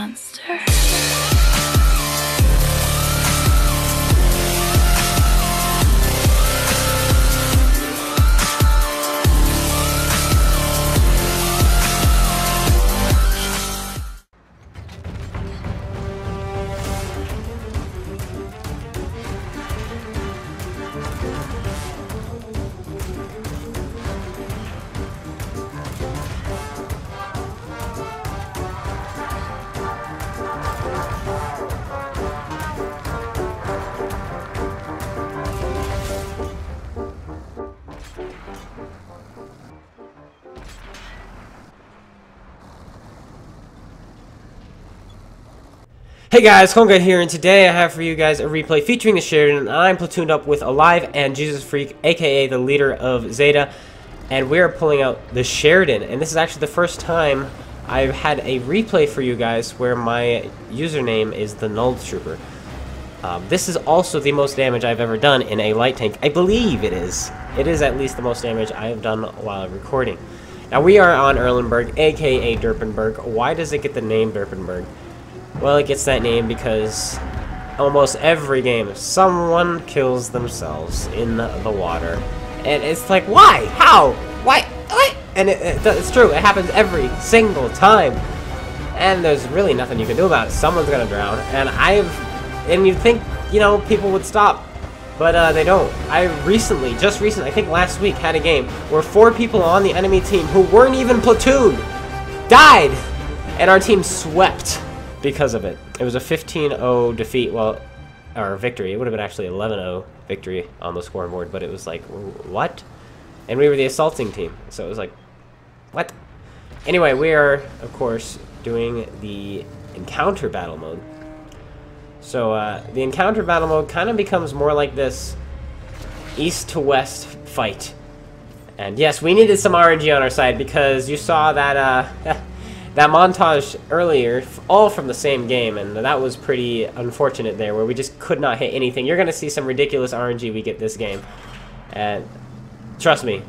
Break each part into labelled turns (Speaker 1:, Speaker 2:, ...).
Speaker 1: monster.
Speaker 2: Hey guys, Konga here, and today I have for you guys a replay featuring the Sheridan, and I'm platooned up with Alive and Jesus Freak, aka the leader of Zeta, and we're pulling out the Sheridan, and this is actually the first time I've had a replay for you guys where my username is the Null Trooper. This is also the most damage I've ever done in a light tank. I believe it is. It is at least the most damage I have done while recording. Now we are on Erlenberg, aka Derpenberg. Why does it get the name Derpenberg? Well, it gets that name because almost every game, someone kills themselves in the water. And it's like, why? How? Why? What? And it's true, it happens every single time. And there's really nothing you can do about it. Someone's gonna drown. And you'd think, you know, people would stop. But they don't. Just recently, I think last week, had a game where 4 people on the enemy team who weren't even platooned died. And our team swept because of it. It was a 15-0 defeat, or victory. It would have been actually 11-0 victory on the scoreboard, but it was like, what? And we were the assaulting team, so it was like, what? Anyway, we are, of course, doing the encounter battle mode. So, the encounter battle mode kind of becomes more like this east to west fight. And yes, we needed some RNG on our side because you saw that, that montage earlier, all from the same game, and that was pretty unfortunate there, where we just could not hit anything. You're going to see some ridiculous RNG we get this game, and trust me,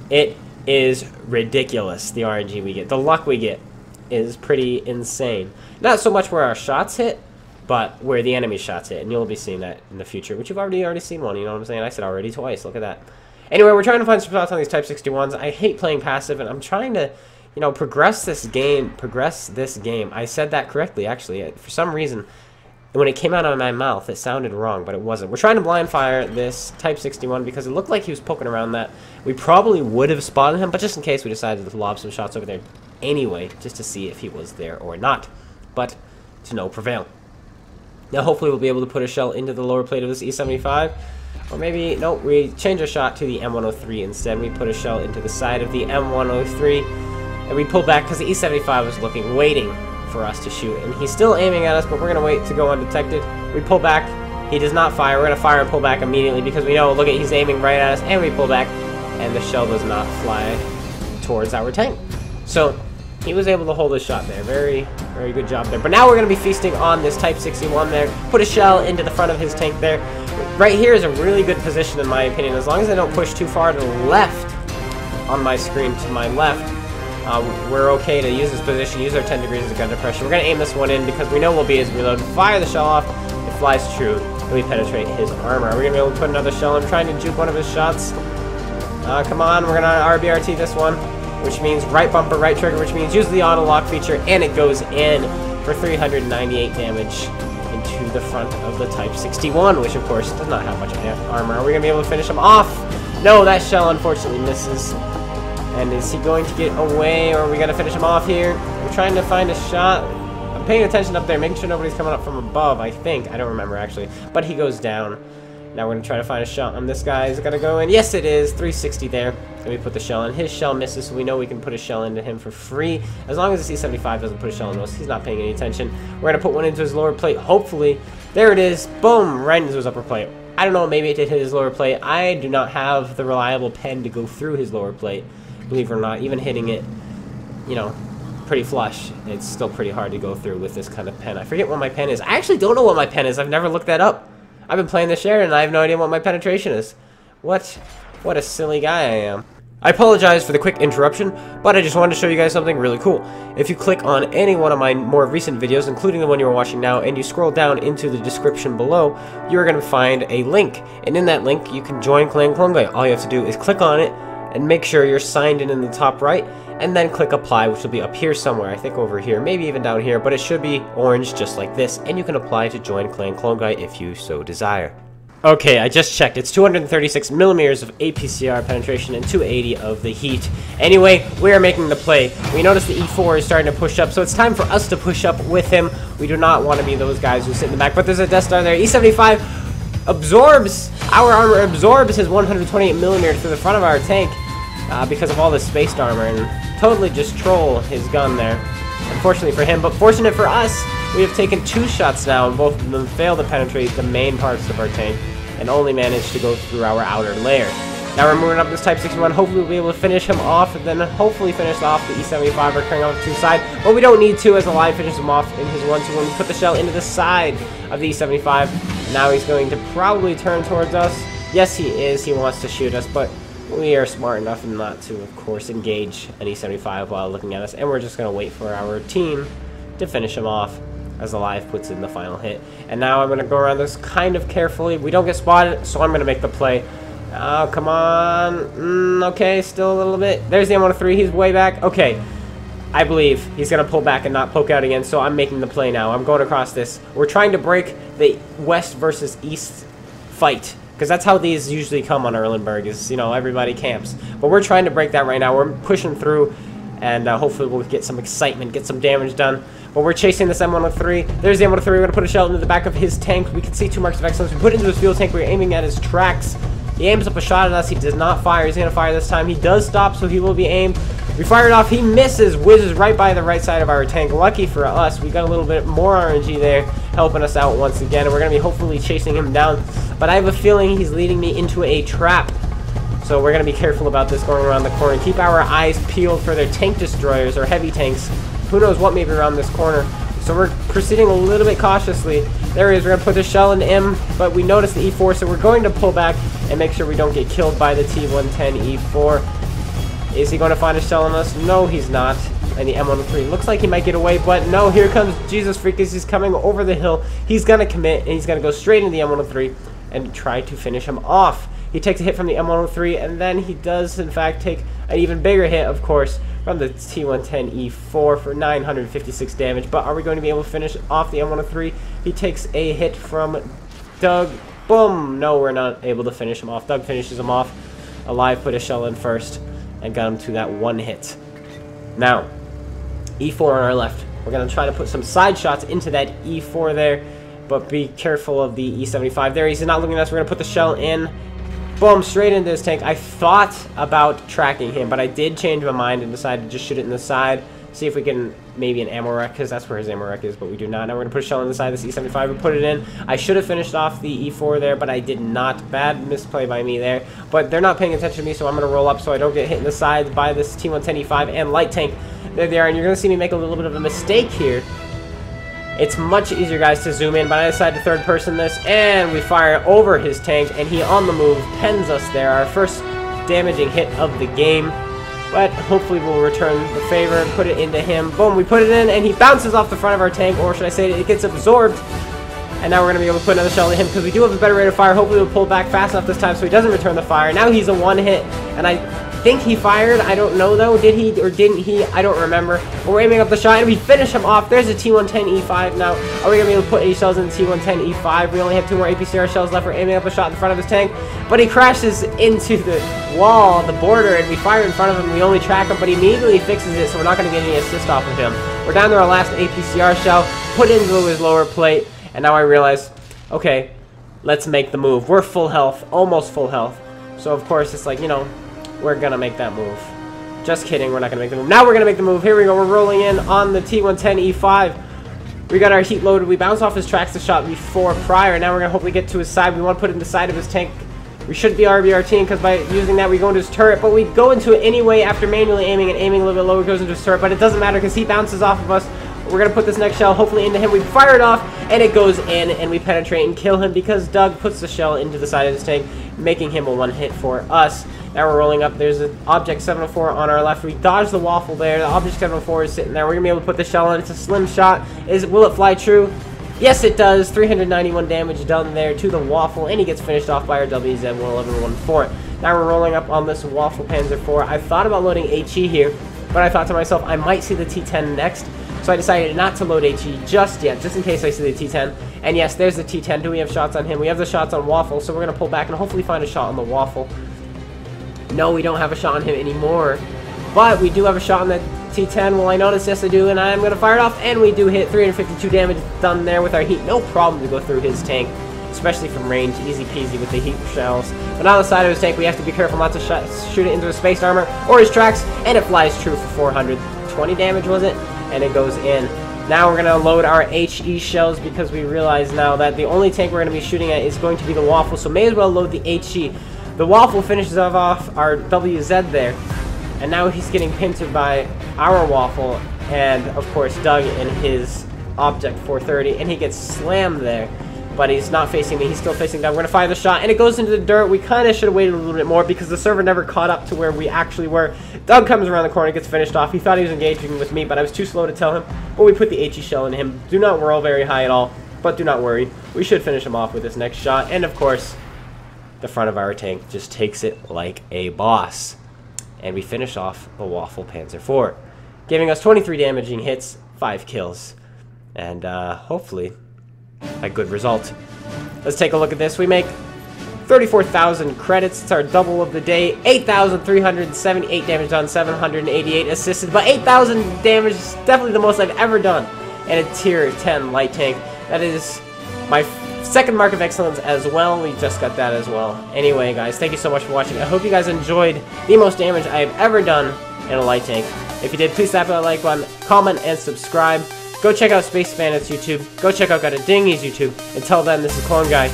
Speaker 2: it is ridiculous, the RNG we get. The luck we get is pretty insane. Not so much where our shots hit, but where the enemy shots hit, and you'll be seeing that in the future, which you've already seen one, you know what I'm saying? I said already twice, look at that. Anyway, we're trying to find some shots on these Type 61s. I hate playing passive, and I'm trying to, you know, progress this game. I said that correctly, actually. For some reason, when it came out of my mouth, it sounded wrong, but it wasn't. We're trying to blind fire this Type 61 because it looked like he was poking around that. We probably would have spotted him, but just in case, we decided to lob some shots over there anyway, just to see if he was there or not. But to no prevail. Now, hopefully, we'll be able to put a shell into the lower plate of this E75. Or maybe, no, we change our shot to the M103 instead. We put a shell into the side of the M103. And we pull back because the E75 was waiting for us to shoot. And he's still aiming at us, but we're going to wait to go undetected. We pull back. He does not fire. We're going to fire and pull back immediately because we know, look at, he's aiming right at us. And we pull back. And the shell does not fly towards our tank. So he was able to hold his shot there. Very, very good job there. But now we're going to be feasting on this Type 61 there. Put a shell into the front of his tank there. Right here is a really good position in my opinion. As long as I don't push too far to the left on my screen, to my left, we're okay to use this position, use our 10 degrees of gun depression. We're going to aim this one in because we know we'll be as reload. Fire the shell off, it flies true, and we penetrate his armor. Are we going to be able to put another shell in? I'm trying to juke one of his shots. Come on, we're going to RBRT this one, which means right bumper, right trigger, which means use the auto lock feature, and it goes in for 398 damage into the front of the Type 61, which of course does not have much armor. Are we going to be able to finish him off? No, that shell unfortunately misses. And is he going to get away, or are we going to finish him off here? We're trying to find a shot. I'm paying attention up there, making sure nobody's coming up from above, I think. I don't remember, actually. But he goes down. Now we're going to try to find a shot on this guy. Is it going to go in? Yes, it is. 360 there. And we put the shell in. His shell misses, so we know we can put a shell into him for free. As long as the C-75 doesn't put a shell into us, he's not paying any attention. We're going to put one into his lower plate, hopefully. There it is. Boom! Right into his upper plate. I don't know, maybe it did hit his lower plate. I do not have the reliable pen to go through his lower plate. Believe it or not, even hitting it, you know, pretty flush, it's still pretty hard to go through with this kind of pen. I forget what my pen is. I actually don't know what my pen is. I've never looked that up. I've been playing this Sheridan and I have no idea what my penetration is. What a silly guy I am. I apologize for the quick interruption, but I just wanted to show you guys something really cool. If you click on any one of my more recent videos, including the one you're watching now, and you scroll down into the description below, you're going to find a link. And in that link, you can join Clan Clone Guy. All you have to do is click on it, and make sure you're signed in the top right, and then click apply, which will be up here somewhere. I think over here, maybe even down here, but it should be orange just like this, and you can apply to join Clan Clone Guy if you so desire. Okay, I just checked. It's 236 millimeters of APCR penetration and 280 of the heat. Anyway, we are making the play. We notice the E4 is starting to push up, so it's time for us to push up with him. We do not want to be those guys who sit in the back, but there's a Death Star there. E75 absorbs, our armor absorbs his 128 millimeter through the front of our tank because of all this spaced armor, and totally just troll his gun there. Unfortunately for him, but fortunate for us, we have taken 2 shots now, and both of them fail to penetrate the main parts of our tank, and only managed to go through our outer layer. Now we're moving up this Type 61. Hopefully we'll be able to finish him off, and then hopefully finish off the E75 or carrying off to the side. But we don't need to, as Alive finishes him off in his 1-2 when we put the shell into the side of the E75. Now he's going to probably turn towards us. Yes, he is. He wants to shoot us, but we are smart enough not to, of course, engage an E75 while looking at us, and we're just going to wait for our team to finish him off as Alive puts in the final hit. And now I'm going to go around this kind of carefully. We don't get spotted, so I'm going to make the play. Oh, come on. Okay, still a little bit. There's the M103. He's way back. Okay, I believe he's going to pull back and not poke out again, so I'm making the play now. I'm going across this. We're trying to break the west versus east fight, because that's how these usually come on Erlenberg, is, you know, everybody camps. But we're trying to break that right now. We're pushing through, and hopefully we'll get some excitement, get some damage done. But we're chasing this M103. There's the M103. We're going to put a shell into the back of his tank. We can see 2 marks of excellence. We put it into his fuel tank. We're aiming at his tracks. He aims up a shot at us. He does not fire. He's going to fire this time. He does stop, so he will be aimed. We fire it off. He misses. Whizzes right by the right side of our tank. Lucky for us, we got a little bit more RNG there, helping us out once again. And we're going to be hopefully chasing him down. But I have a feeling he's leading me into a trap. So we're going to be careful about this going around the corner. Keep our eyes peeled for their tank destroyers or heavy tanks. Who knows what may be around this corner. So we're proceeding a little bit cautiously. There he is. We're going to put the shell in him, but we notice the E4, so we're going to pull back and make sure we don't get killed by the T110 E4. Is he going to find a shell on us? No, he's not. And the M103 looks like he might get away, but no, here comes Jesus Freak as he's coming over the hill. He's going to commit, and he's going to go straight into the M103 and try to finish him off. He takes a hit from the M103, and then he does, in fact, take an even bigger hit, of course, from the T110 E4 for 956 damage. But are we going to be able to finish off the M103? He takes a hit from Doug. Boom! No, we're not able to finish him off. Doug finishes him off. Alive put a shell in first and got him to that 1 hit. Now, E4 on our left. We're going to try to put some side shots into that E4 there, but be careful of the E75 there. He's not looking at us. We're going to put the shell in. Boom, straight into his tank. I thought about tracking him, but I did change my mind and decided to just shoot it in the side. See if we can maybe an ammo rack, because that's where his ammo rack is, but we do not. Now we're going to put a shell in the side of this E75 and put it in. I should have finished off the E4 there, but I did not. Bad misplay by me there. But they're not paying attention to me, so I'm going to roll up so I don't get hit in the side by this T110 E5 and light tank. There they are, and you're going to see me make a little bit of a mistake here. It's much easier, guys, to zoom in, but I decided to third person this, and we fire over his tank, and he on the move pens us there. Our first damaging hit of the game, but hopefully we'll return the favor and put it into him. Boom, we put it in, and he bounces off the front of our tank, or should I say it gets absorbed, and now we're going to be able to put another shell into him, because we do have a better rate of fire. Hopefully we'll pull back fast enough this time so he doesn't return the fire. Now he's a 1 hit, and I think he fired. I don't know though. Did he or didn't he? I don't remember. But we're aiming up the shot and we finish him off. There's a T110 E5 now. Are we going to be able to put any shells in the T110 E5? We only have 2 more APCR shells left. We're aiming up a shot in front of his tank. But he crashes into the wall, the border, and we fire in front of him. We only track him, but he immediately fixes it, so we're not going to get any assist off of him. We're down to our last APCR shell, put into his lower plate, and now I realize, okay, let's make the move. We're full health, almost full health. So of course it's like, you know, we're gonna make that move. Just kidding, we're not gonna make the move. Now we're gonna make the move. Here we go, we're rolling in on the T110 E5. We got our heat loaded. We bounced off his tracks the shot before prior. Now we're gonna hopefully get to his side. We want to put it in the side of his tank. We shouldn't be RBRTing, because by using that we go into his turret, but we go into it anyway after manually aiming and aiming a little bit lower. It goes into his turret, but it doesn't matter because he bounces off of us. We're going to put this next shell hopefully into him. We fire it off, and it goes in, and we penetrate and kill him because Doug puts the shell into the side of his tank, making him a one-hit for us. Now we're rolling up. There's an Object 704 on our left. We dodge the waffle there. The Object 704 is sitting there. We're going to be able to put the shell in. It's a slim shot. Will it fly true? Yes, it does. 391 damage done there to the waffle, and he gets finished off by our WZ-11114. Now we're rolling up on this Waffle Panzer IV. I thought about loading HE here, but I thought to myself, I might see the T10 next, so I decided not to load HE just yet, just in case I see the T10. And yes, there's the T10. Do we have shots on him? We have the shots on Waffle, so we're going to pull back and hopefully find a shot on the Waffle. No, we don't have a shot on him anymore, but we do have a shot on the T10. Well, I noticed, yes I do, and I'm going to fire it off, and we do hit. 352 damage done there with our heat. No problem to go through his tank, especially from range. Easy peasy with the heat shells. But on the side of his tank, we have to be careful not to shoot it into his space armor or his tracks, and it flies true for 420 damage, was it? And it goes in. Now we're going to load our HE shells because we realize now that the only tank we're going to be shooting at is going to be the Waffle, so may as well load the HE. The Waffle finishes off our WZ there, and now he's getting pincered by our Waffle and, of course, Doug in his Object 430, and he gets slammed there. But he's not facing me. He's still facing Doug. We're going to fire the shot, and it goes into the dirt. We kind of should have waited a little bit more because the server never caught up to where we actually were. Doug comes around the corner, gets finished off. He thought he was engaging with me, but I was too slow to tell him. But we put the HE shell into him. Do not roll very high at all, but do not worry. We should finish him off with this next shot. And, of course, the front of our tank just takes it like a boss. And we finish off the Waffle Panzer IV, giving us 23 damaging hits, 5 kills, and hopefully a good result. Let's take a look at this. We make 34,000 credits. It's our double of the day. 8,378 damage done, 788 assisted, but 8,000 damage is definitely the most I've ever done in a tier 10 light tank. That is my second mark of excellence as well. We just got that as well. Anyway, guys, thank you so much for watching. I hope you guys enjoyed the most damage I have ever done in a light tank. If you did, please tap that like button, comment, and subscribe. Go check out Space Bandit's YouTube. Go check out GotADingy's YouTube. Until then, this is Clone Guy,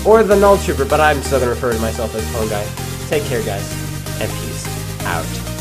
Speaker 2: or the Null Trooper, but I'm still going to refer to myself as Clone Guy. Take care, guys, and peace out.